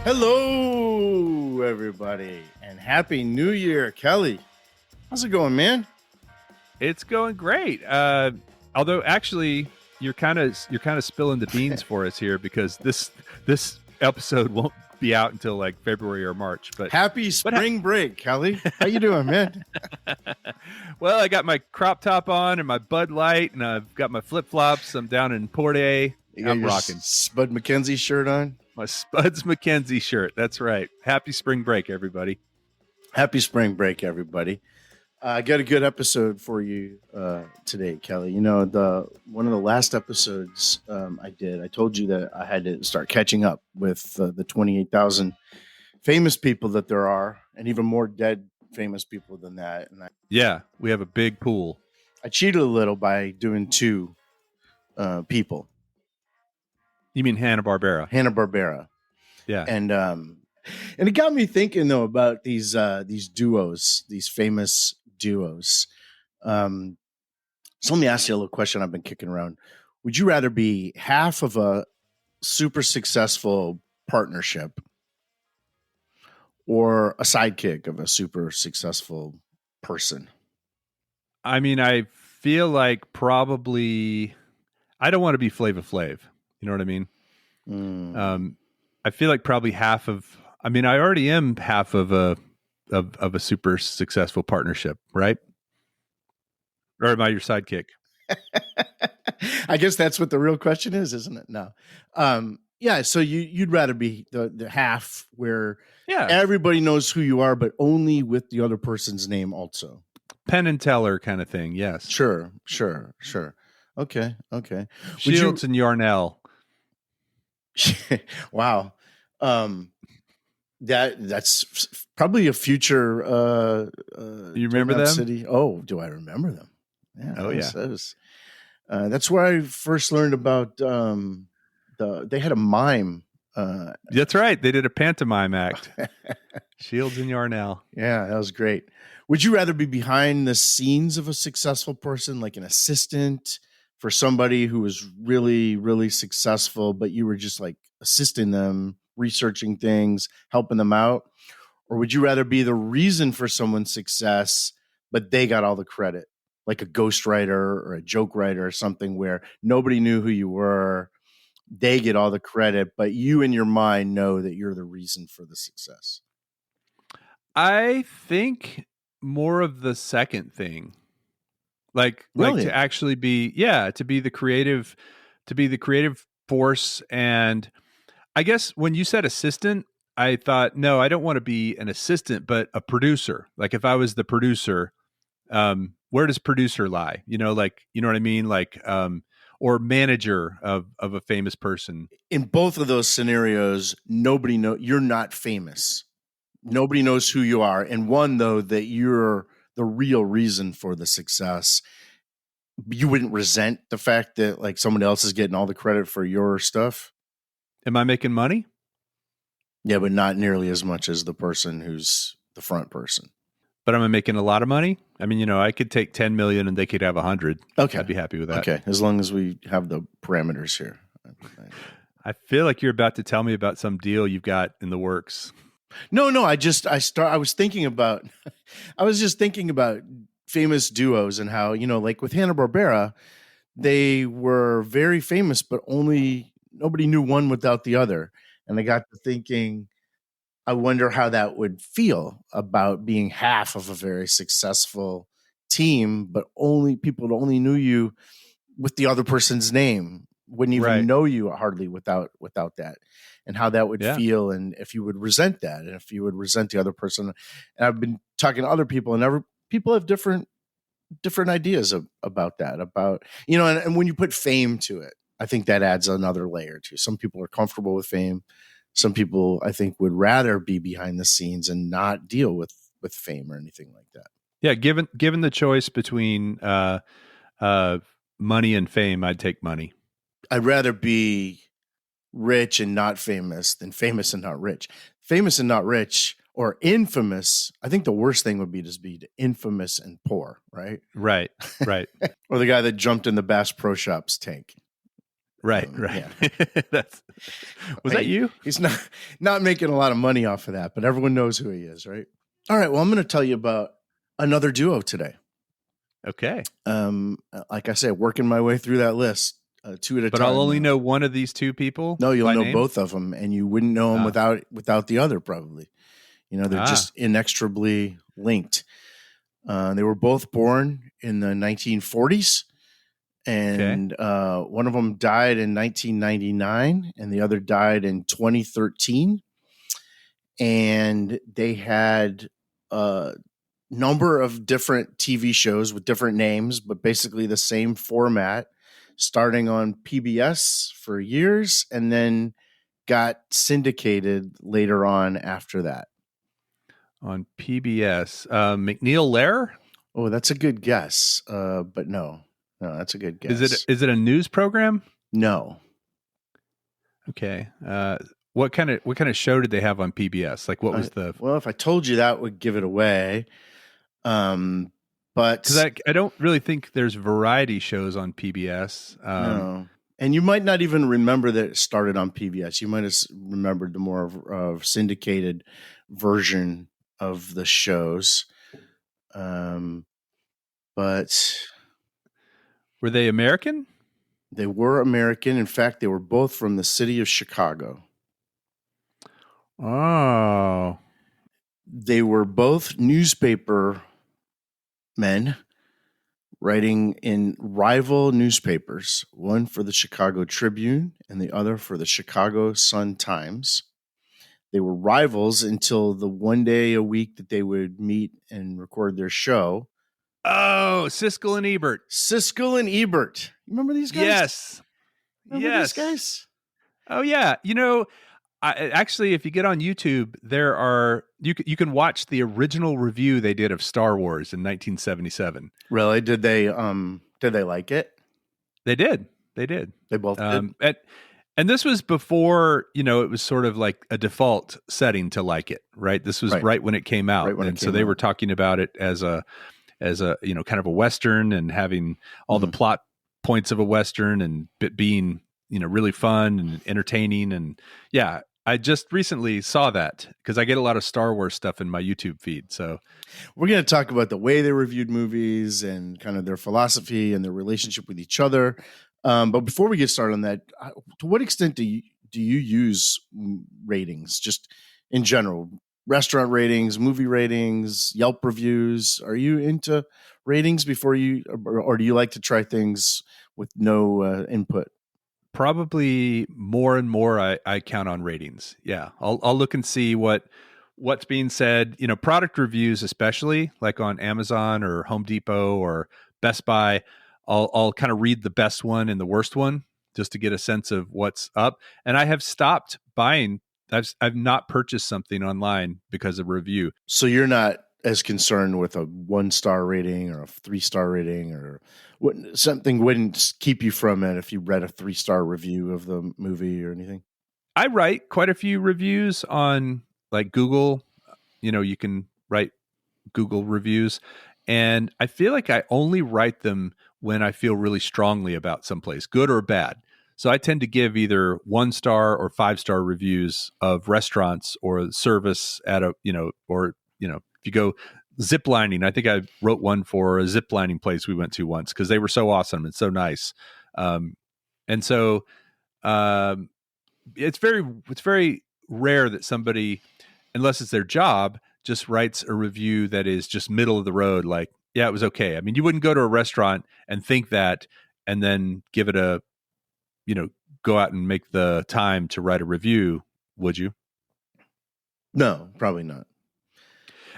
Hello, everybody, and Happy New Year, Kelly. How's it going, man? It's going great. Although, actually, you're kind of spilling the beans for us here because this episode won't be out until like February or March. But Happy spring break, Kelly. How you doing, man? Well, I got my crop top on and my Bud Light, and I've got my flip flops. I'm down in Port A. I'm rocking. Spud McKenzie shirt on. My Spuds McKenzie shirt. That's right. Happy spring break, everybody. Happy spring break, everybody. I got a good episode for you today, Kelly. You know, one of the last episodes I did, I told you that I had to start catching up with the 28,000 famous people that there are, and even more dead famous people than that. And Yeah, we have a big pool. I cheated a little by doing two people. You mean Hanna-Barbera? Hanna-Barbera. Yeah. And it got me thinking though about these duos, these famous duos. So let me ask you a little question I've been kicking around. Would you rather be half of a super successful partnership or a sidekick of a super successful person? I mean, I feel like probably I don't want to be Flava Flav. You know what I mean? I feel like probably half of. I mean, I already am half of a super successful partnership, right? Or am I your sidekick? I guess that's what the real question is, isn't it? No. Yeah. So you'd rather be the half where everybody knows who you are, but only with the other person's name also. Penn and Teller kind of thing. Yes. Sure. Okay. Shields and Yarnell. Wow. That's probably a future. You remember them? City. Oh, do I remember them? Yeah. Oh yeah. That's where I first learned about they had a mime. That's right. They did a pantomime act. Shields and Yarnell. Yeah, that was great. Would you rather be behind the scenes of a successful person, like an assistant for somebody who was really, really successful, but you were just like assisting them, researching things, helping them out? Or would you rather be the reason for someone's success, but they got all the credit, like a ghostwriter or a joke writer or something where nobody knew who you were? They get all the credit, but you in your mind know that you're the reason for the success. I think more of the second thing. Like to actually be, to be the creative force. And I guess when you said assistant, I thought, no, I don't want to be an assistant, but a producer. Like if I was the producer, where does producer lie? You know, like, you know what I mean? Like, or manager of a famous person. In both of those scenarios, nobody knows you're not famous. Nobody knows who you are. And one, though, that you're the real reason for the success. You wouldn't resent the fact that like someone else is getting all the credit for your stuff. Am I making money? Yeah, but not nearly as much as the person who's the front person. But am I making a lot of money? I mean, you know, I could take 10 million and they could have 100. Okay. I'd be happy with that. Okay. As long as we have the parameters here. I feel like you're about to tell me about some deal you've got in the works. No. I was thinking about famous duos and how, you know, like with Hanna-Barbera, they were very famous, but nobody knew one without the other. And I got to thinking, I wonder how that would feel about being half of a very successful team, but people only knew you with the other person's name, wouldn't even know you hardly without that, and how that would feel, and if you would resent that, and if you would resent the other person. And I've been talking to other people, and people have different ideas about that, you know, and when you put fame to it, I think that adds another layer too. Some people are comfortable with fame. Some people, I think, would rather be behind the scenes and not deal with fame or anything like that. Yeah, given the choice between money and fame, I'd take money. I'd rather be rich and not famous than famous and not rich. Famous and not rich, or infamous. I think the worst thing would be to be infamous and poor, right? Right. Or the guy that jumped in the Bass Pro Shops tank. Right. Yeah. That's was that you? He's not making a lot of money off of that, but everyone knows who he is, right? All right. Well, I'm going to tell you about another duo today. Okay. Like I said, working my way through that list, two at a But time. I'll only know one of these two people. No, you'll by know name? both of them, and you wouldn't know them without the other, probably. They're just inextricably linked. They were both born in the 1940s, and one of them died in 1999, and the other died in 2013. And they had a number of different TV shows with different names, but basically the same format, starting on PBS for years, and then got syndicated later on after that. On PBS. McNeil Lehrer? Oh, that's a good guess. But no, that's a good guess. Is it a news program? No. Okay. What kind of show did they have on PBS? Like, what was the? Well, if I told you that would give it away. But because I don't really think there's variety shows on PBS. No. And you might not even remember that it started on PBS. You might have remembered the more of syndicated version of the shows. But were they American? They were American. In fact, they were both from the city of Chicago. Oh. They were both newspaper men writing in rival newspapers, one for the Chicago Tribune and the other for the Chicago Sun-Times. They were rivals until the one day a week that they would meet and record their show. Oh, Siskel and Ebert. Siskel and Ebert. You remember these guys? Yes. Remember these guys? Oh, yeah. Actually, if you get on YouTube, there are you can watch the original review they did of Star Wars in 1977. Really? Did they like it? They did. They both did. And this was before, it was sort of like a default setting to like it, right? This was right when it came out. And so they were talking about it as a kind of a Western and having all the plot points of a Western and it being, really fun and entertaining. And yeah, I just recently saw that because I get a lot of Star Wars stuff in my YouTube feed. So we're going to talk about the way they reviewed movies and kind of their philosophy and their relationship with each other. But before we get started on that, to what extent do you use ratings just in general? Restaurant ratings, movie ratings, Yelp reviews. Are you into ratings before or do you like to try things with no input? Probably more and more I count on ratings. Yeah. I'll look and see what's being said, product reviews, especially like on Amazon or Home Depot or Best Buy. I'll kind of read the best one and the worst one just to get a sense of what's up. And I have stopped buying. I've not purchased something online because of review. So you're not as concerned with a 1-star rating or a 3-star rating or something wouldn't keep you from it if you read a 3-star review of the movie or anything? I write quite a few reviews on like Google. You can write Google reviews. And I feel like I only write them when I feel really strongly about someplace, good or bad. So I tend to give either 1-star or 5-star reviews of restaurants or service at if you go zip lining. I think I wrote one for a zip lining place we went to once because they were so awesome and so nice. And so it's very rare that somebody, unless it's their job, just writes a review that is just middle of the road. Like, yeah, it was okay. I mean, you wouldn't go to a restaurant and think that, and then give it go out and make the time to write a review, would you? No, probably not.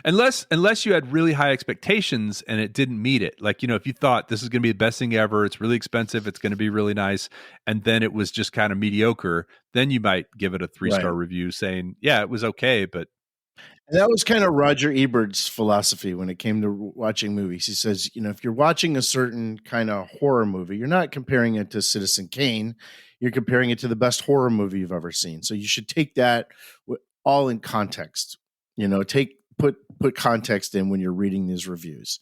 Unless you had really high expectations and it didn't meet it. Like, if you thought this is going to be the best thing ever, it's really expensive, it's going to be really nice, and then it was just kind of mediocre, then you might give it a 3-star review saying, yeah, it was okay, but. And that was kind of Roger Ebert's philosophy when it came to watching movies. He says, if you're watching a certain kind of horror movie, you're not comparing it to Citizen Kane. You're comparing it to the best horror movie you've ever seen. So you should take that all in context. Put context in when you're reading these reviews.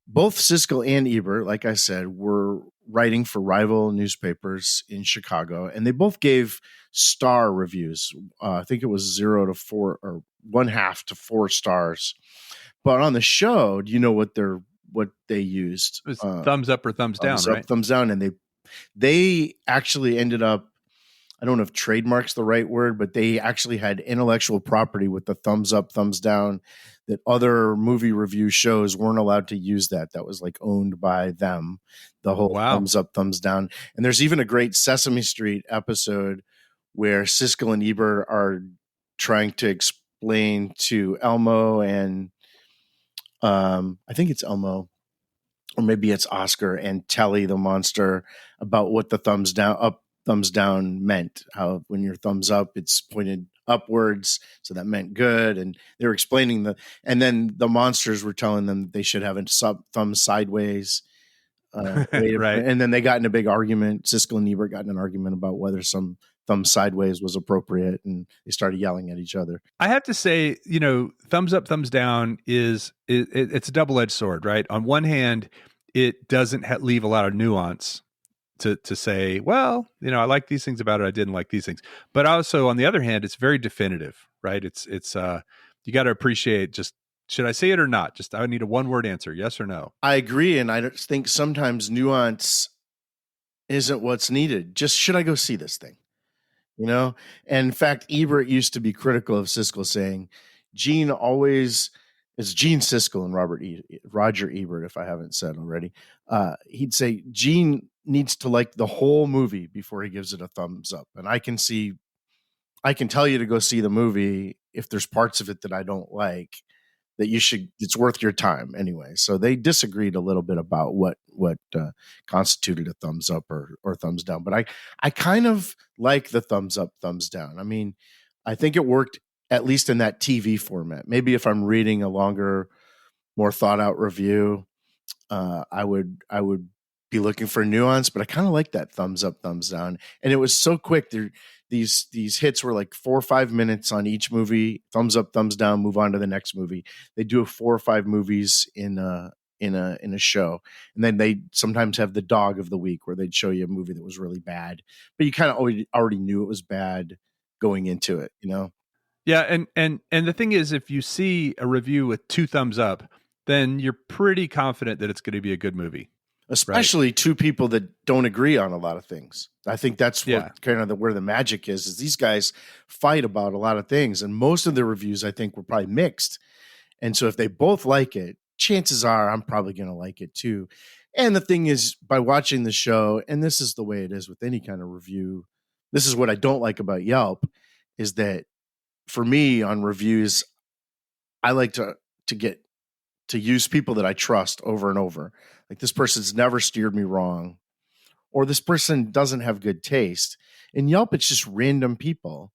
Both Siskel and Ebert, like I said, were writing for rival newspapers in Chicago, and they both gave star reviews. I think it was 0 to 4 or 1/2 to 4 stars. But on the show, do you know what they used? It was thumbs up or thumbs down, Thumbs up, right? thumbs down, and they actually ended up, I don't know if trademark's the right word, but they actually had intellectual property with the thumbs up, thumbs down, that other movie review shows weren't allowed to use that. That was like owned by them, the whole Wow. thumbs up, thumbs down. And there's even a great Sesame Street episode where Siskel and Ebert are trying to explain to Elmo and I think it's Elmo, or maybe it's Oscar and Telly the monster, about what the thumbs down up, thumbs down meant. How when your thumbs up, it's pointed upwards, so that meant good. And they were explaining and then the monsters were telling them that they should have a thumb sideways. Right. And then they got in a big argument. Siskel and Ebert got in an argument about whether some thumb sideways was appropriate, and they started yelling at each other. I have to say, thumbs up, thumbs down it's a double-edged sword, right? On one hand, it doesn't leave a lot of nuance to say, well, I like these things about it, I didn't like these things. But also, on the other hand, it's very definitive, right? It's you got to appreciate, just, should I say it or not? Just, I need a one-word answer, yes or no. I agree, and I think sometimes nuance isn't what's needed. Just, should I go see this thing? And in fact, Ebert used to be critical of Siskel, saying Gene always, it's Gene Siskel and Roger Ebert, if I haven't said already. He'd say Gene needs to like the whole movie before he gives it a thumbs up. And I can tell you to go see the movie if there's parts of it that I don't like, that it's worth your time anyway. So they disagreed a little bit about what constituted a thumbs up or thumbs down. But I kind of like the thumbs up, thumbs down. I mean, I think it worked at least in that TV format. Maybe if I'm reading a longer, more thought out review, I would be looking for nuance, but I kind of like that thumbs up, thumbs down. And it was so quick. These hits were like 4 or 5 minutes on each movie. Thumbs up, thumbs down, move on to the next movie. They do 4 or 5 movies in a show, and then they sometimes have the dog of the week, where they'd show you a movie that was really bad, but you kind of already knew it was bad going into it. Yeah, and the thing is, if you see a review with 2 thumbs up, then you're pretty confident that it's going to be a good movie. Especially right? 2 people that don't agree on a lot of things. I think that's what kind of where the magic is these guys fight about a lot of things, and most of the reviews, I think, were probably mixed. And so if they both like it, chances are I'm probably going to like it too. And the thing is, by watching the show, and this is the way it is with any kind of review, this is what I don't like about Yelp, is that for me on reviews, I like to use people that I trust over and over. Like, this person's never steered me wrong, or this person doesn't have good taste. In Yelp, it's just random people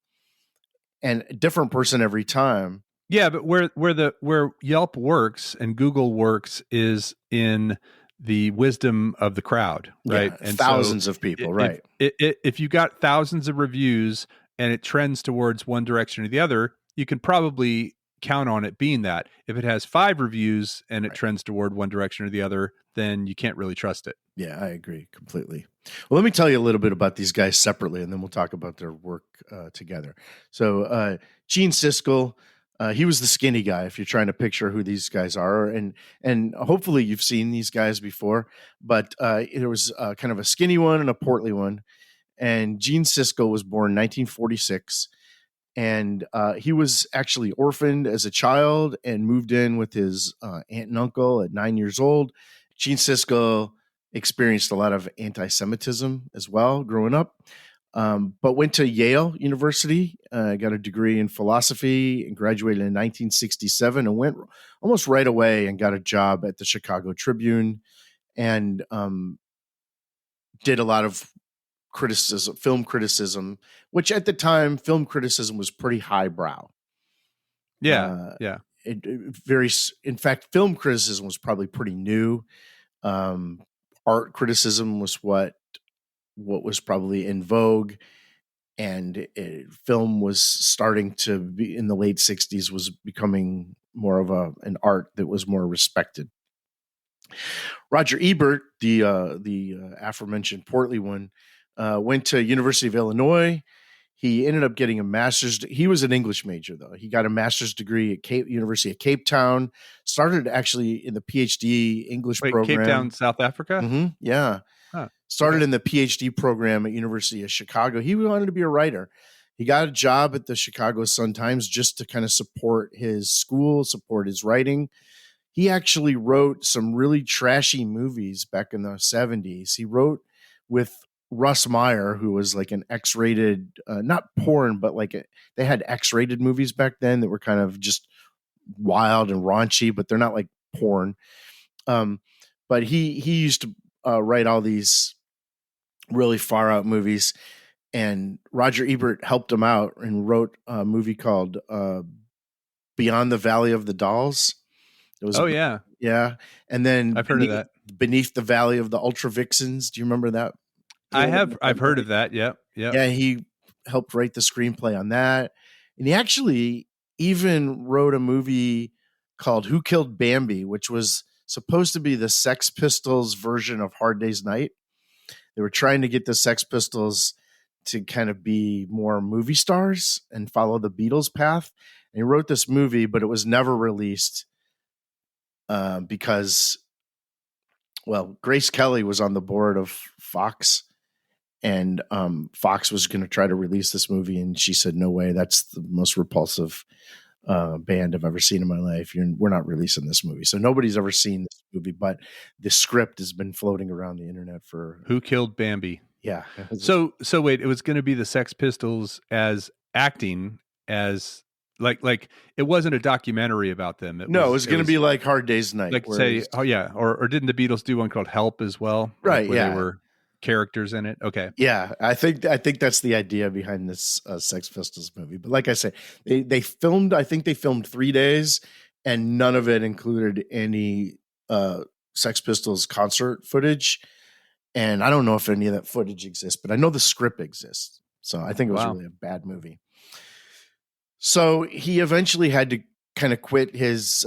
and a different person every time. Yeah, but where Yelp works and Google works is in the wisdom of the crowd, right? Yeah, and thousands of people, right? If you got thousands of reviews and it trends towards one direction or the other, you can probably count on it being that. If it has 5 reviews and it trends toward one direction or the other, then you can't really trust it. Yeah, I agree completely. Well, let me tell you a little bit about these guys separately, and then we'll talk about their work together. So Gene Siskel, he was the skinny guy, if you're trying to picture who these guys are. And hopefully you've seen these guys before, but there was kind of a skinny one and a portly one. And Gene Siskel was born in 1946. And he was actually orphaned as a child and moved in with his aunt and uncle at 9 years old. Gene Siskel experienced a lot of anti-Semitism as well growing up, but went to Yale University, got a degree in philosophy, and graduated in 1967, and went almost right away and got a job at the Chicago Tribune, and did a lot of film criticism, which at the time, film criticism was pretty highbrow. Yeah. In fact, film criticism was probably pretty new. Art criticism was what was probably in vogue, and film was starting to be, in the late 60s, was becoming more of an art that was more respected. Roger Ebert, the aforementioned portly one, went to University of Illinois. He ended up getting a master's. He was an English major, though. He got a master's degree at University of Cape Town. Started actually in the PhD English Wait, Cape Town, program. South Africa? Yeah. Huh. Started in the PhD program at University of Chicago. He wanted to be a writer. He got a job at the Chicago Sun-Times just to kind of support his school, support his writing. He actually wrote some really trashy movies back in the 70s. He wrote with Russ Meyer, who was like an X-rated, not porn, but they had X-rated movies back then that were kind of just wild and raunchy, but they're not like porn. But he used to write all these really far out movies, and Roger Ebert helped him out and wrote a movie called Beyond the Valley of the Dolls. It was yeah. And then I've heard of that. Beneath the Valley of the Ultra Vixens. Do you remember that? I've heard of that. Yep. Yeah, he helped write the screenplay on that. And he actually even wrote a movie called Who Killed Bambi, which was supposed to be the Sex Pistols version of Hard Day's Night. They were trying to get the Sex Pistols to kind of be more movie stars and follow the Beatles path. And he wrote this movie, but it was never released because, well, Grace Kelly was on the board of Fox, and Fox was going to try to release this movie, and she said, "No way! That's the most repulsive band I've ever seen in my life. We're not releasing this movie." So nobody's ever seen this movie, but the script has been floating around the internet for Who Killed Bambi. Yeah. So wait, it was going to be the Sex Pistols as acting as like it wasn't a documentary about them. It was going to be like Hard Day's Night. Like say, or didn't the Beatles do one called Help as well? Right. Where they were characters in it. Okay. Yeah, I think that's the idea behind this Sex Pistols movie. But like I said, they filmed. I think they filmed 3 days, and none of it included any Sex Pistols concert footage. And I don't know if any of that footage exists, but I know the script exists. So I think it was really a bad movie. So he eventually had to kind of quit his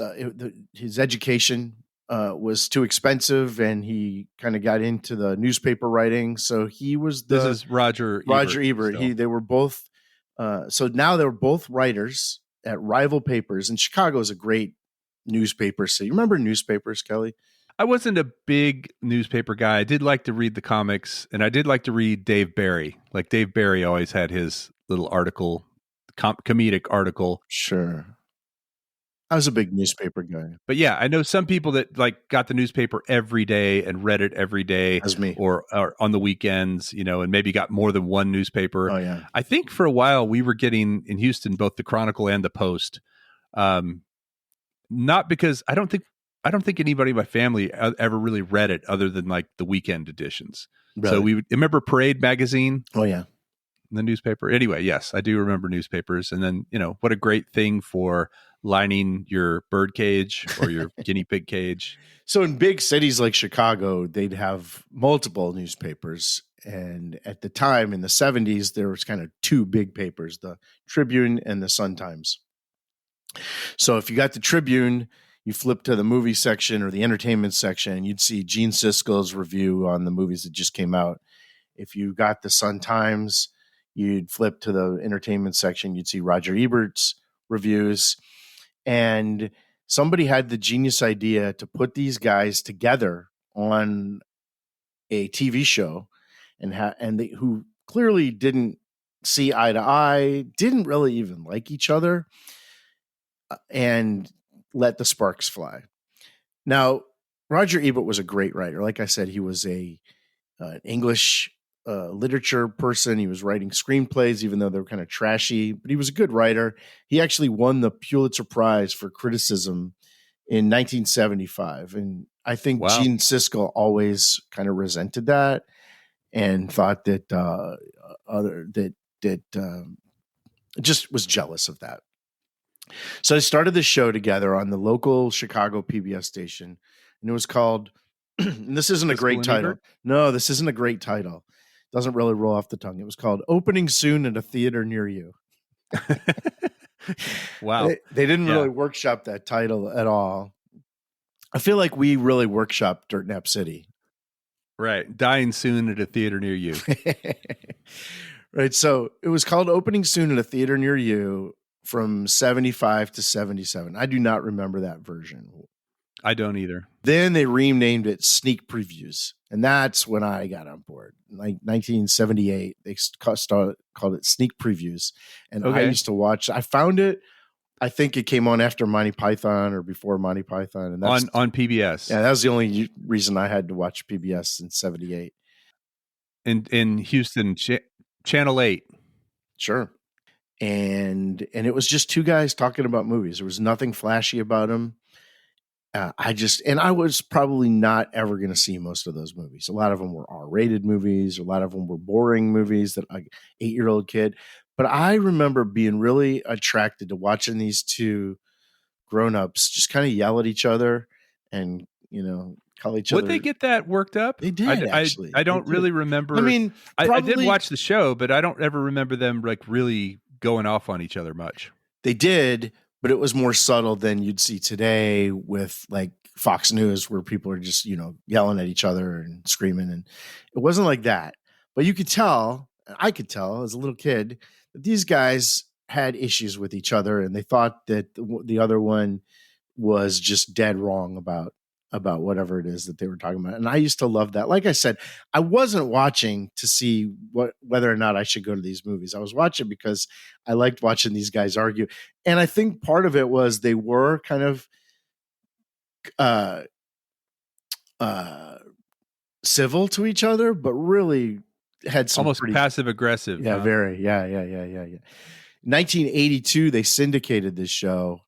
education. Was too expensive, and he kind of got into the newspaper writing. So he was this is Roger Ebert. They were both. So now they were both writers at rival papers, and Chicago is a great newspaper city. Remember newspapers, Kelly? I wasn't a big newspaper guy. I did like to read the comics, and I did like to read Dave Barry. Like Dave Barry always had his little article, comedic article. Sure. I was a big newspaper guy. But yeah, I know some people that like got the newspaper every day and read it every day. That's me. Or on the weekends, and maybe got more than one newspaper. Oh, yeah. I think for a while we were getting in Houston both the Chronicle and the Post. Not because I don't think anybody in my family ever really read it other than like the weekend editions. Really? So we remember Parade magazine. Oh yeah. The newspaper. Anyway, yes, I do remember newspapers. And then, what a great thing for lining your bird cage or your guinea pig cage. So in big cities like Chicago, they'd have multiple newspapers. And at the time in the 70s, there was kind of two big papers, the Tribune and the Sun-Times. So if you got the Tribune, you flip to the movie section or the entertainment section, you'd see Gene Siskel's review on the movies that just came out. If you got the Sun-Times, you'd flip to the entertainment section, you'd see Roger Ebert's reviews. And somebody had the genius idea to put these guys together on a TV show who clearly didn't see eye to eye, didn't really even like each other, and let the sparks fly. Now, Roger Ebert was a great writer. Like I said, he was an English literature person. He was writing screenplays, even though they were kind of trashy, but he was a good writer. He actually won the Pulitzer Prize for criticism in 1975. And I think Gene Siskel always kind of resented that and thought that just was jealous of that. So I started the show together on the local Chicago PBS station, and it was called, and this isn't a great title. No, this isn't a great title. It doesn't really roll off the tongue. It was called Opening Soon at a Theater Near You. Wow. They didn't really workshop that title at all. I feel like we really workshopped Dirt Nap City. Right. Dying soon at a theater near you. Right. So it was called Opening Soon at a theater near you from 75 to 77. I do not remember that version. I don't either. Then they renamed it Sneak Previews. And that's when I got on board. Like 1978, they called it Sneak Previews. And I used to watch, I found it. I think it came on after Monty Python or before Monty Python. And that's on PBS. Yeah, that was the only reason I had to watch PBS in 78. In Houston, Channel 8. Sure. And it was just two guys talking about movies. There was nothing flashy about them. I was probably not ever going to see most of those movies. A lot of them were R-rated movies. A lot of them were boring movies that like 8-year-old kid. But I remember being really attracted to watching these two grown-ups just kind of yell at each other and, call each other. Would they get that worked up? They did, actually. I don't really remember. I mean, I did watch the show, but I don't ever remember them like really going off on each other much. They did, but it was more subtle than you'd see today with like Fox News, where people are just, yelling at each other and screaming. And it wasn't like that. But you could tell, I could tell as a little kid, that these guys had issues with each other, and they thought that the other one was just dead wrong about whatever it is that they were talking about. And I used to love that. Like I said, I wasn't watching to see whether or not I should go to these movies. I was watching because I liked watching these guys argue. And I think part of it was they were kind of civil to each other, but really had some almost passive aggressive. Yeah, very. Yeah. 1982, they syndicated this show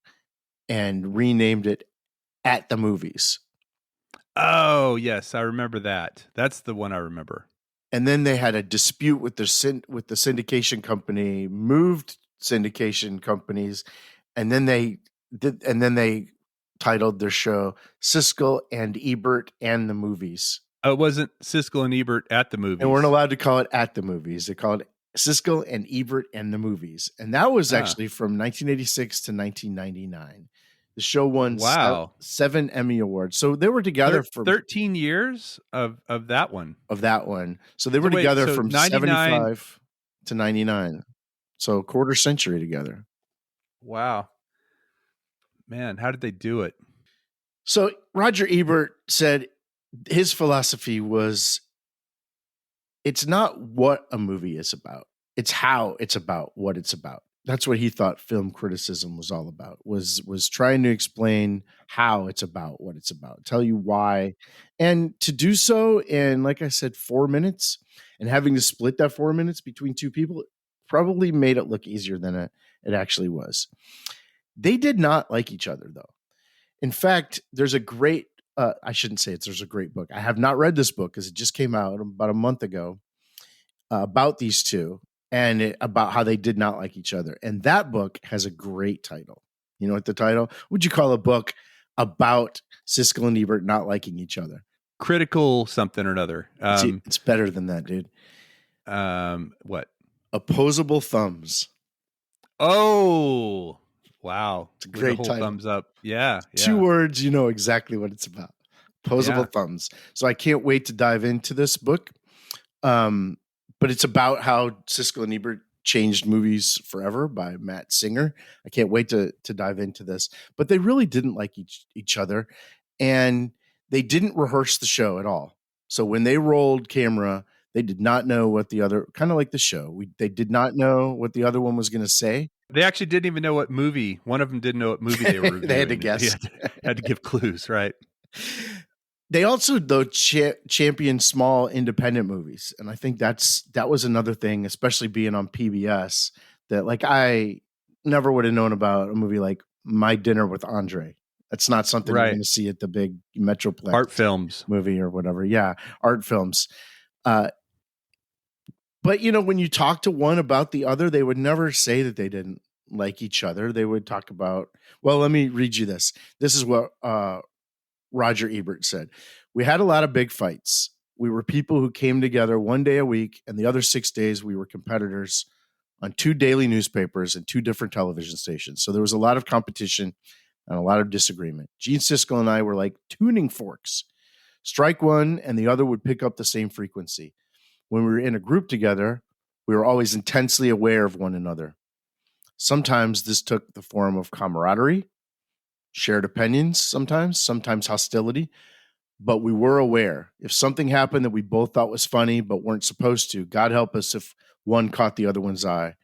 and renamed it At the Movies. Oh, yes, I remember that. That's the one I remember. And then they had a dispute with the syndication company, moved syndication companies, and then they titled their show Siskel and Ebert and the Movies. Oh, it wasn't Siskel and Ebert at the Movies. And weren't allowed to call it At the Movies. They called it Siskel and Ebert and the Movies. And that was actually from 1986 to 1999. The show won 7 Emmy Awards. So they were together for 13 years of that one. So they were together from 75 to 99. So a quarter century together. Wow. Man, how did they do it? So Roger Ebert said his philosophy was, it's not what a movie is about. It's how it's about what it's about. That's what he thought film criticism was all about, was trying to explain how it's about what it's about, tell you why. And to do so in, like I said, 4 minutes, and having to split that 4 minutes between two people probably made it look easier than it actually was. They did not like each other, though. In fact, there's a great, I shouldn't say there's a great book. I have not read this book because it just came out about a month ago about these two. And about how they did not like each other. And that book has a great title. You know what the title? Would you call a book about Siskel and Ebert not liking each other? Critical something or another. It's better than that, dude. What? Opposable Thumbs. Oh, wow. It's a great title. Thumbs up. Yeah. 2 words, you know exactly what it's about. Opposable Thumbs. So I can't wait to dive into this book. But it's about how Siskel and Ebert changed movies forever by Matt Singer. I can't wait to dive into this. But they really didn't like each other, and they didn't rehearse the show at all. So when they rolled camera, they did not know what the other, kind of like the show, they did not know what the other one was going to say. They actually didn't even know what movie. One of them didn't know what movie they were reviewing. They had to guess. Had to give clues, right? They also, though, championed small independent movies. And I think that was another thing, especially being on PBS, that like I never would have known about a movie like My Dinner with Andre. That's not something you're going to see at the big Metroplex art films movie or whatever. Yeah, art films. But, when you talk to one about the other, they would never say that they didn't like each other. They would talk about, well, let me read you this. This is what Roger Ebert said. We had a lot of big fights. We were people who came together one day a week, and the other 6 days we were competitors on 2 daily newspapers and 2 different television stations. So there was a lot of competition. and a lot of disagreement. Gene Siskel and I were like tuning forks. Strike one, and the other would pick up the same frequency. When we were in a group together, we were always intensely aware of one another. Sometimes this took the form of camaraderie, shared opinions, sometimes hostility, but we were aware. If something happened that we both thought was funny but weren't supposed to, God help us if one caught the other one's eye.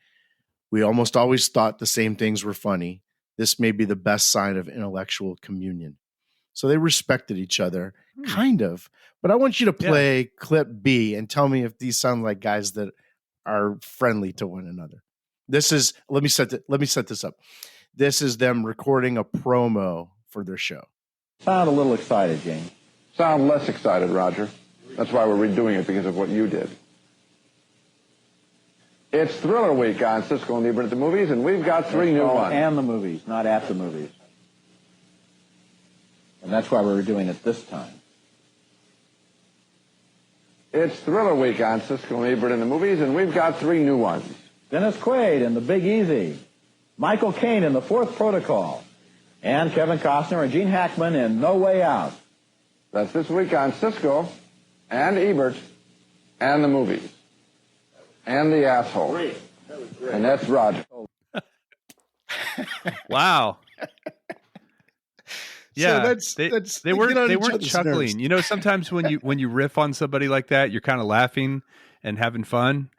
We almost always thought the same things were funny. This may be the best sign of intellectual communion. So they respected each other, kind of. But I want you to play clip B and tell me if these sound like guys that are friendly to one another. This is let me set this up. This is them recording a promo for their show. Sound a little excited, Gene. Sound less excited, Roger. That's why we're redoing it, because of what you did. It's Thriller Week on Siskel and Ebert at the movies, and we've got three new ones. And the movies, not at the movies. And that's why we're doing it this time. It's Thriller Week on Siskel and Ebert in the movies, and we've got three new ones. Dennis Quaid in The Big Easy. Michael Caine in The Fourth Protocol. And Kevin Costner and Gene Hackman in No Way Out. That's this week on Siskel and Ebert and the movies. And the asshole. And that's Roger. Wow. Yeah, so they weren't chuckling. You know, sometimes when you riff on somebody like that, you're kind of laughing and having fun.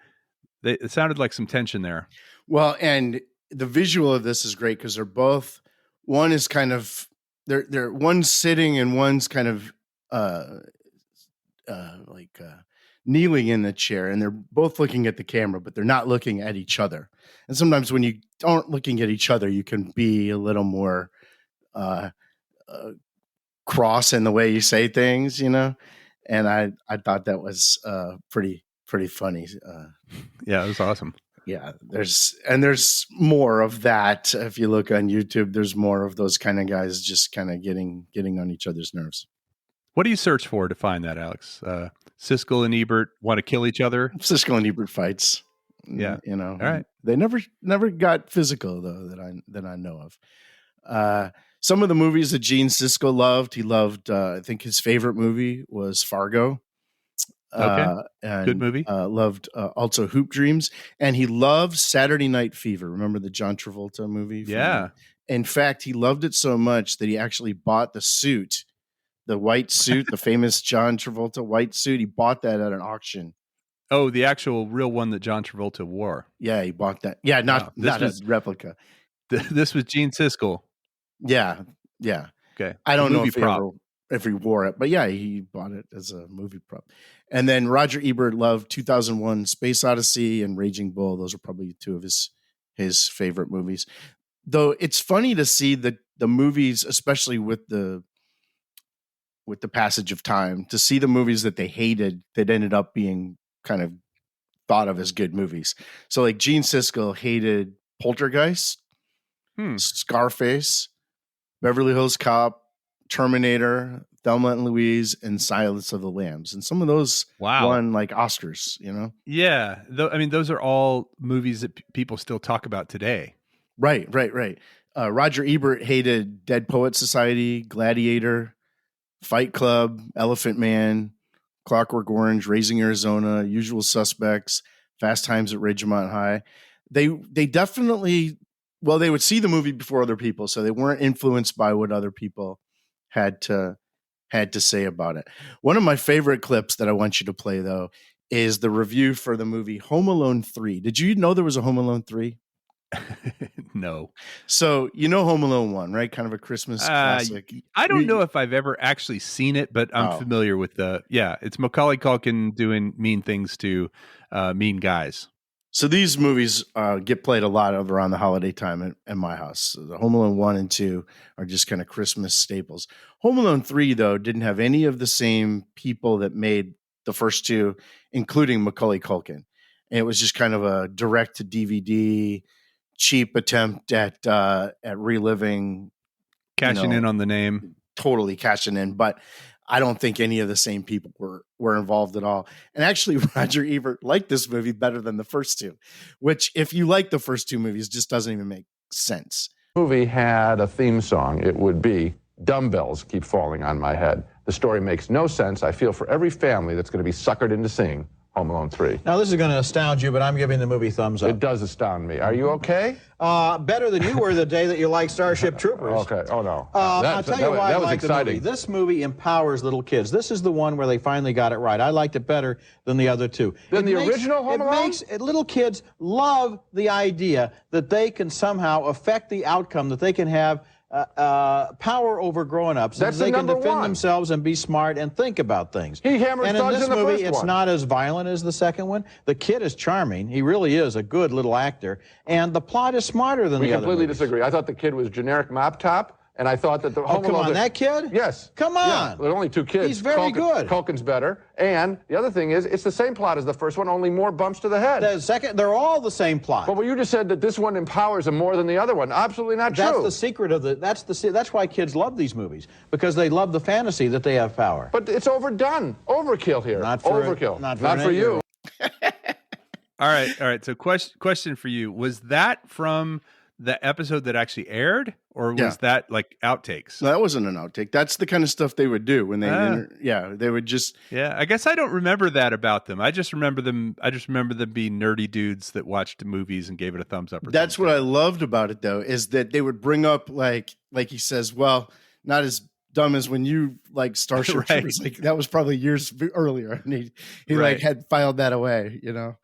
It sounded like some tension there. Well, and the visual of this is great because they're both. One is kind of they're one's sitting and one's kind of kneeling in the chair, and they're both looking at the camera, but they're not looking at each other. And sometimes when you aren't looking at each other, you can be a little more cross in the way you say things, you know. And I thought that was pretty funny. Yeah, it was awesome. Yeah, there's more of that. If you look on YouTube, there's more of those kind of guys just kind of getting on each other's nerves. What do you search for to find that, Alex? Siskel and Ebert want to kill each other? Siskel and Ebert fights. Yeah, you know. All right. They never got physical though that I know of. Some of the movies that Gene Siskel loved, he loved. I think his favorite movie was Fargo. Okay, and, good movie. Loved also Hoop Dreams, and he loved Saturday Night Fever. Remember the John Travolta movie? Yeah. In fact, he loved it so much that he actually bought the suit, the white suit, the famous John Travolta white suit. He bought that at an auction. Oh, the actual real one that John Travolta wore. Yeah, he bought that. Yeah, not a replica. This was Gene Siskel. Yeah. Okay. I don't know if he wore it, but yeah, he bought it as a movie prop. And then Roger Ebert loved 2001: Space Odyssey and Raging Bull. Those are probably two of his favorite movies. Though it's funny to see the movies, especially with the passage of time, to see the movies that they hated that ended up being kind of thought of as good movies. So like Gene Siskel hated Poltergeist, Scarface, Beverly Hills Cop, Terminator, Thelma and Louise, and Silence of the Lambs. And some of those won like Oscars, you know? Yeah. Those are all movies that people still talk about today. Right. Roger Ebert hated Dead Poets Society, Gladiator, Fight Club, Elephant Man, Clockwork Orange, Raising Arizona, Usual Suspects, Fast Times at Ridgemont High. They definitely, well, they would see the movie before other people, so they weren't influenced by what other people had to say about it. One of my favorite clips that I want you to play, though, is the review for the movie Home Alone 3. Did you know there was a Home Alone 3? No. So you know Home Alone 1, right? Kind of a Christmas classic. I don't know if I've ever actually seen it, but I'm familiar with it's Macaulay Culkin doing mean things to mean guys. So these movies get played a lot around the holiday time at my house. So the Home Alone 1 and 2 are just kind of Christmas staples. Home Alone 3, though, didn't have any of the same people that made the first two, including Macaulay Culkin. And it was just kind of a direct-to-DVD, cheap attempt at reliving. Cashing in on the name. Totally cashing in. But I don't think any of the same people were involved at all. And actually, Roger Ebert liked this movie better than the first two, which if you like the first two movies, just doesn't even make sense. movie had a theme song, it would be "Dumbbells Keep Falling on My Head." The story makes no sense. I feel for every family that's going to be suckered into seeing Home Alone 3. Now, this is going to astound you, but I'm giving the movie thumbs up. It does astound me. Are you okay? Better than you were the day that you liked Starship Troopers. Okay. Oh, no. I'll tell you why I like the movie. exciting. This movie empowers little kids. This is the one where they finally got it right. I liked it better than the other two. Than the original Home Alone? Little kids love the idea that they can somehow affect the outcome, that they can have power over grown-ups. That's they can number defend one. themselves and be smart and think about things. He hammers and in thugs this in the movie, first it's one. not as violent as the second one. The kid is charming. He really is a good little actor. And the plot is smarter than the other We completely movies. disagree. I thought the kid was generic mop top. And I thought that the Home come Alone... on, that kid? Yes. Come on. Yeah, there are only two kids. He's very good. Culkin's better. And the other thing is, it's the same plot as the first one, only more bumps to the head. The second, they're all the same plot. But what you just said that this one empowers him more than the other one. Absolutely not true. That's the secret of that's why kids love these movies, because they love the fantasy that they have power. But it's overdone. Overkill here. Not for Overkill. not Not for you. All right. So question for you. Was that from the episode that actually aired, or was that like outtakes? No, that wasn't an outtake. That's the kind of stuff they would do when they they would just I guess I don't remember that about them. I just remember them being nerdy dudes that watched movies and gave it a thumbs up. That's what I loved about it, though, is that they would bring up like he says, well, not as dumb as when you like Starship Troopers. Like that was probably years earlier, and he like had filed that away. You know,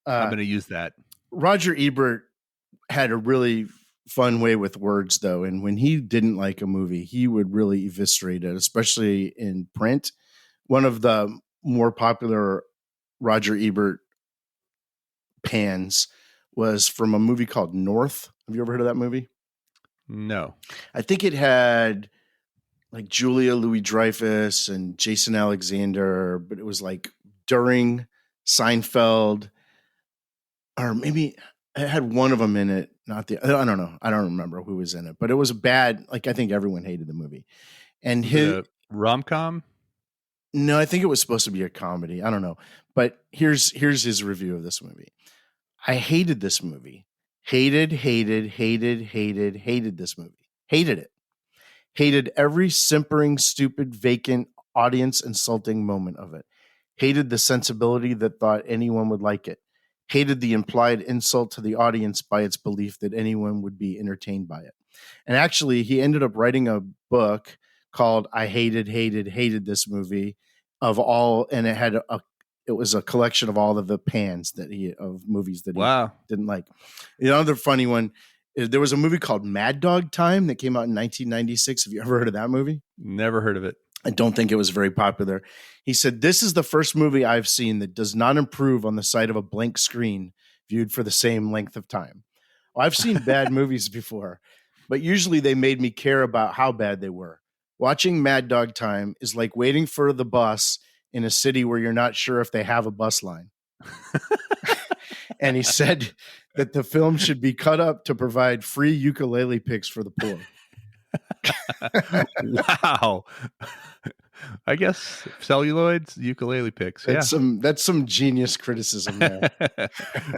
I'm going to use that. Roger Ebert had a really fun way with words, though, and when he didn't like a movie, he would really eviscerate it, especially in print. One of the more popular Roger Ebert pans was from a movie called North. Have you ever heard of that movie? No. I think it had like Julia Louis-Dreyfus and Jason Alexander, but it was like during Seinfeld, or maybe it had one of them in it. Not the, I don't know. I don't remember who was in it, but it was a bad, like, I think everyone hated the movie. And his rom-com? No, I think it was supposed to be a comedy. I don't know. But here's his review of this movie. I hated this movie. Hated this movie. Hated it. Hated every simpering, stupid, vacant, audience insulting moment of it. Hated the sensibility that thought anyone would like it. Hated the implied insult to the audience by its belief that anyone would be entertained by it. And actually, he ended up writing a book called I Hated This Movie of all, and it was a collection of all of the pans of movies that he didn't like. The other funny one, there was a movie called Mad Dog Time that came out in 1996. Have you ever heard of that movie? Never heard of it. I don't think it was very popular. He said, "This is the first movie I've seen that does not improve on the sight of a blank screen viewed for the same length of time." Well, I've seen bad movies before, but usually they made me care about how bad they were. Watching Mad Dog Time is like waiting for the bus in a city where you're not sure if they have a bus line. And he said that the film should be cut up to provide free ukulele picks for the poor. Wow. I guess celluloids, ukulele picks. That's some genius criticism there.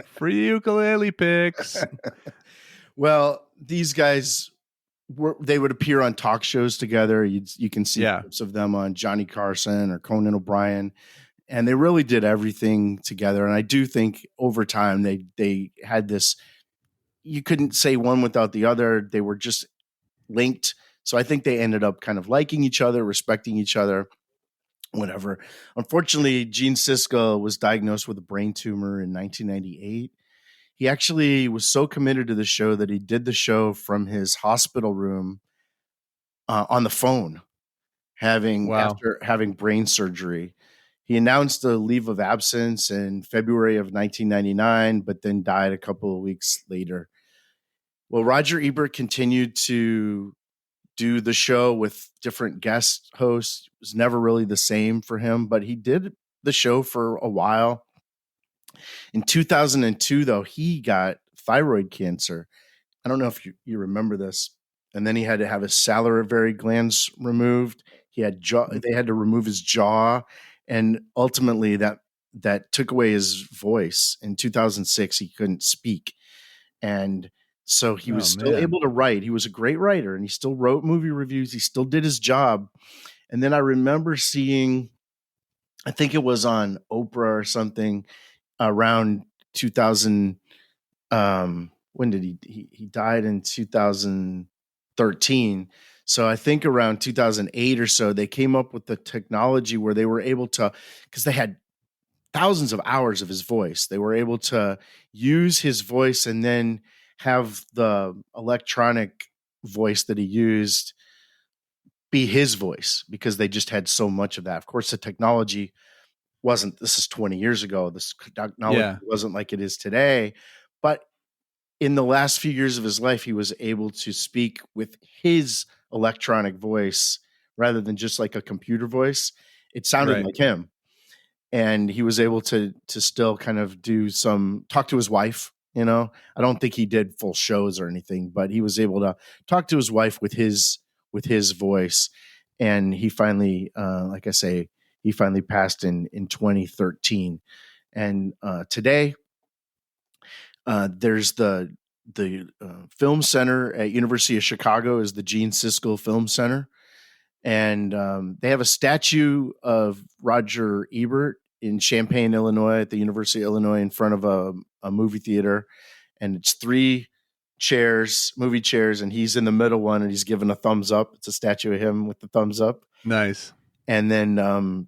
Free ukulele picks. Well, these guys they would appear on talk shows together. You can see clips of them on Johnny Carson or Conan O'Brien, and they really did everything together. And I do think over time they had this. You couldn't say one without the other. They were just linked. So I think they ended up kind of liking each other, respecting each other, whatever. Unfortunately, Gene Siskel was diagnosed with a brain tumor in 1998. He actually was so committed to the show that he did the show from his hospital room on the phone, after having brain surgery. He announced a leave of absence in February of 1999, but then died a couple of weeks later. Well, Roger Ebert continued to do the show with different guest hosts. It was never really the same for him, but he did the show for a while. In 2002, though, he got thyroid cancer. I don't know if you remember this. And then he had to have his salivary glands removed. They had to remove his jaw. And ultimately that took away his voice. In 2006, he couldn't speak. And So he was still able to write. He was a great writer, and he still wrote movie reviews. He still did his job. And then I remember seeing, I think it was on Oprah or something around 2000. When did he died in 2013. So I think around 2008 or so, they came up with the technology where they were able to, because they had thousands of hours of his voice, they were able to use his voice and then have the electronic voice that he used be his voice, because they just had so much of that. Of course, the technology wasn't, this is 20 years ago. This technology wasn't like it is today, but in the last few years of his life, he was able to speak with his electronic voice rather than just like a computer voice. It sounded like him. And he was able to still kind of talk to his wife. I don't think he did full shows or anything, but he was able to talk to his wife with his voice. And he finally, like I say, he finally passed in 2013. And today, there's the film center at University of Chicago is the Gene Siskel Film Center. And they have a statue of Roger Ebert in Champaign, Illinois, at the University of Illinois, in front of a movie theater. And it's 3 chairs, movie chairs, and he's in the middle one, and he's giving a thumbs up. It's a statue of him with the thumbs up. Nice. And then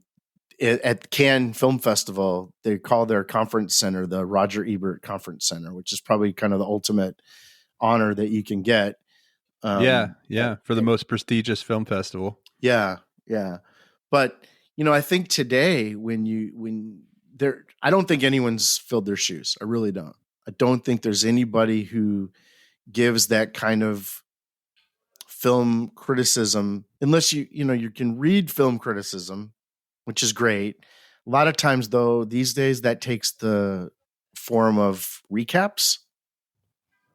at Cannes Film Festival, they call their conference center the Roger Ebert Conference Center, which is probably kind of the ultimate honor that you can get. For the most prestigious film festival. Yeah. But, I think today I don't think anyone's filled their shoes. I really don't. I don't think there's anybody who gives that kind of film criticism, unless you can read film criticism, which is great. A lot of times, though, these days that takes the form of recaps,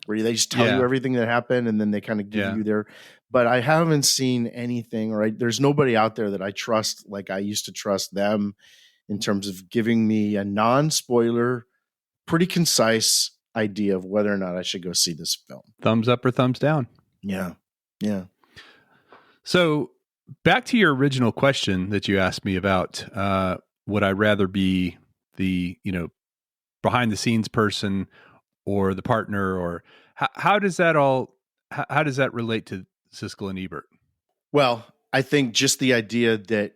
where they just tell you everything that happened, and then they kind of give you their. But I haven't seen anything, right? There's nobody out there that I trust like I used to trust them in terms of giving me a non-spoiler, pretty concise idea of whether or not I should go see this film. Thumbs up or thumbs down. Yeah. So back to your original question that you asked me about, would I rather be the, behind the scenes person or the partner, or how does that relate to Siskel and Ebert? Well, I think just the idea that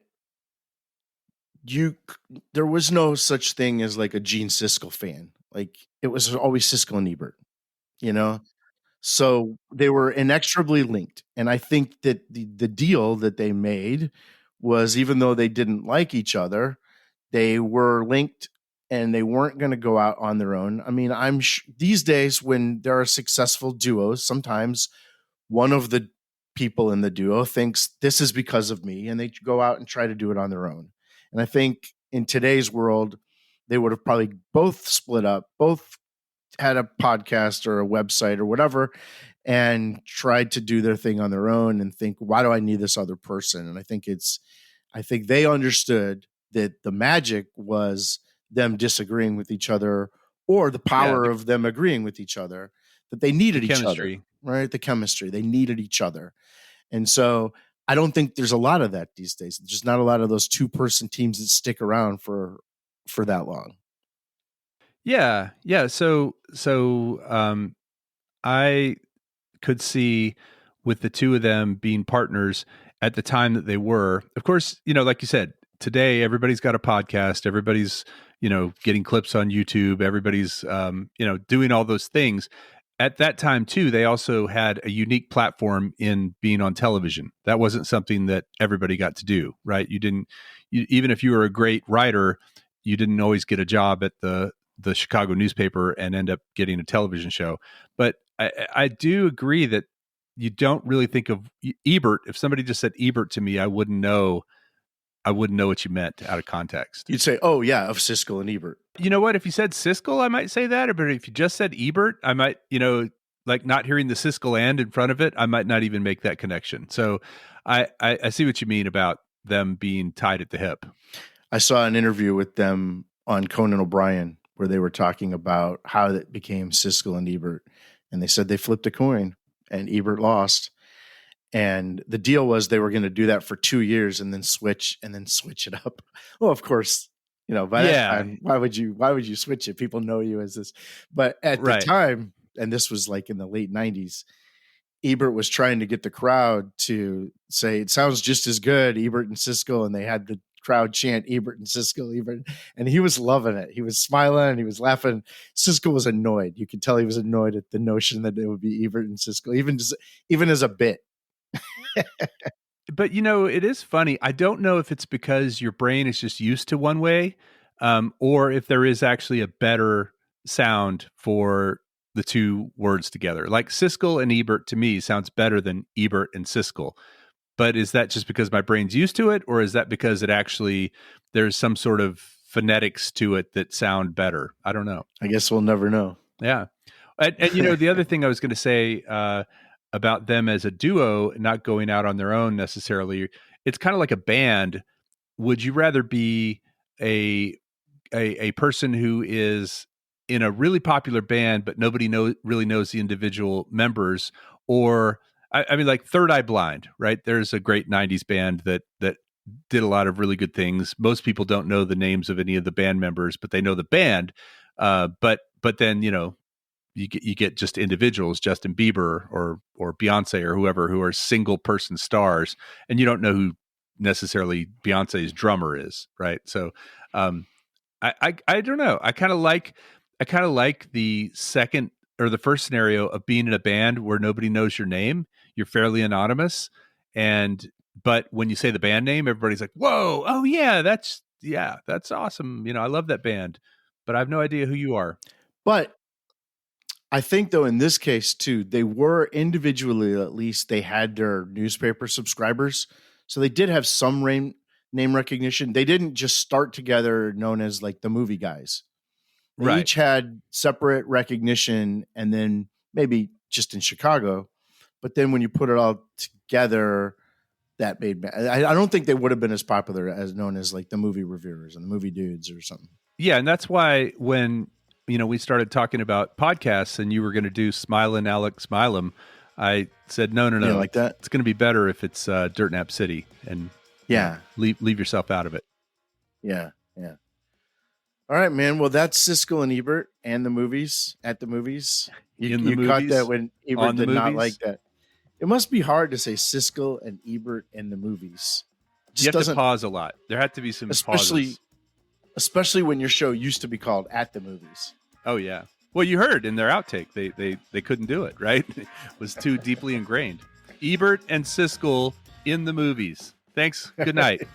there was no such thing as like a Gene Siskel fan. Like, it was always Siskel and Ebert, So they were inexorably linked. And I think that the deal that they made was, even though they didn't like each other, they were linked and they weren't going to go out on their own. I mean, these days when there are successful duos, sometimes one of the people in the duo thinks this is because of me, and they go out and try to do it on their own. And I think in today's world, they would have probably both split up, both had a podcast or a website or whatever, and tried to do their thing on their own and think, why do I need this other person? And I think they understood that the magic was them disagreeing with each other, or the power of them agreeing with each other, that they needed each other, right? The chemistry, they needed each other. And so I don't think there's a lot of that these days. There's just not a lot of those 2-person teams that stick around for that long. Yeah. So I could see with the two of them being partners at the time that they were. Of course, like you said, today everybody's got a podcast. Everybody's, getting clips on YouTube. Everybody's, doing all those things. At that time too, they also had a unique platform in being on television. That wasn't something that everybody got to do, right? Even if you were a great writer, you didn't always get a job at the Chicago newspaper and end up getting a television show. But I do agree that you don't really think of Ebert. If somebody just said Ebert to me, I wouldn't know what you meant out of context. You'd say, oh yeah, of Siskel and Ebert. You know what? If you said Siskel, I might say that. But if you just said Ebert, I might, like not hearing the Siskel and in front of it, I might not even make that connection. So I see what you mean about them being tied at the hip. I saw an interview with them on Conan O'Brien where they were talking about how it became Siskel and Ebert. and they said they flipped a coin, and Ebert lost. And the deal was they were going to do that for 2 years and then switch it up. Well, of course, by that time, why would you switch it? People know you as this. But at the time, and this was like in the late 90s, Ebert was trying to get the crowd to say, it sounds just as good, Ebert and Siskel. And they had the crowd chant Ebert and Siskel, Ebert. And he was loving it. He was smiling. He was laughing. Siskel was annoyed. You could tell he was annoyed at the notion that it would be Ebert and Siskel, even as a bit. But it is funny. I don't know if it's because your brain is just used to one way, or if there is actually a better sound for the two words together. Like Siskel and Ebert to me sounds better than Ebert and Siskel. But is that just because my brain's used to it, or is that because there's some sort of phonetics to it that sound better? I don't know. I guess we'll never know. Yeah. And the other thing I was going to say about them as a duo, not going out on their own necessarily, it's kind of like a band. Would you rather be a person who is in a really popular band, but nobody really knows the individual members, or I mean, like Third Eye Blind, right? There's a great 90s band that did a lot of really good things. Most people don't know the names of any of the band members, but they know the band. But then, you get just individuals, Justin Bieber or Beyonce or whoever, who are single person stars, and you don't know who necessarily Beyonce's drummer is, right? So I don't know. I kind of like the second or the first scenario of being in a band where nobody knows your name. You're fairly anonymous, but when you say the band name, everybody's like, "Whoa, oh yeah, that's awesome." I love that band, but I have no idea who you are. But I think, though, in this case too, they were individually, at least they had their newspaper subscribers, so they did have some name recognition. They didn't just start together, known as like the movie guys. They each had separate recognition, and then maybe just in Chicago. But then when you put it all together, that made I don't think they would have been as popular as known as like the movie reviewers and the movie dudes or something. Yeah, and that's why when we started talking about podcasts and you were going to do Smilin' Alex Smilem, I said no, like that. It's going to be better if it's Dirt Nap City, and leave yourself out of it. Yeah. All right, man. Well, that's Siskel and Ebert and the movies at the movies. You caught that when Ebert did not like that. It must be hard to say Siskel and Ebert and the movies. You have to pause a lot. There had to be some pauses. Especially when your show used to be called At the Movies. Oh, yeah. Well, you heard in their outtake, they couldn't do it, right? It was too deeply ingrained. Ebert and Siskel in the movies. Thanks. Good night.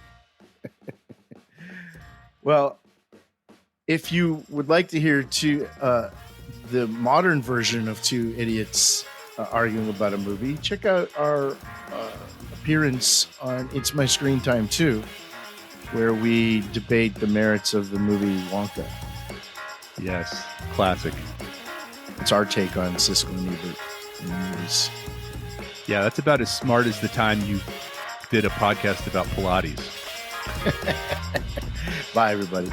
Well, if you would like to hear the modern version of two idiots arguing about a movie, check out our appearance on It's My Screen Time Too, where we debate the merits of the movie Wonka. Yes, classic. It's our take on Siskel and Ebert in the movies. Yeah, that's about as smart as the time you did a podcast about Pilates. Bye, everybody.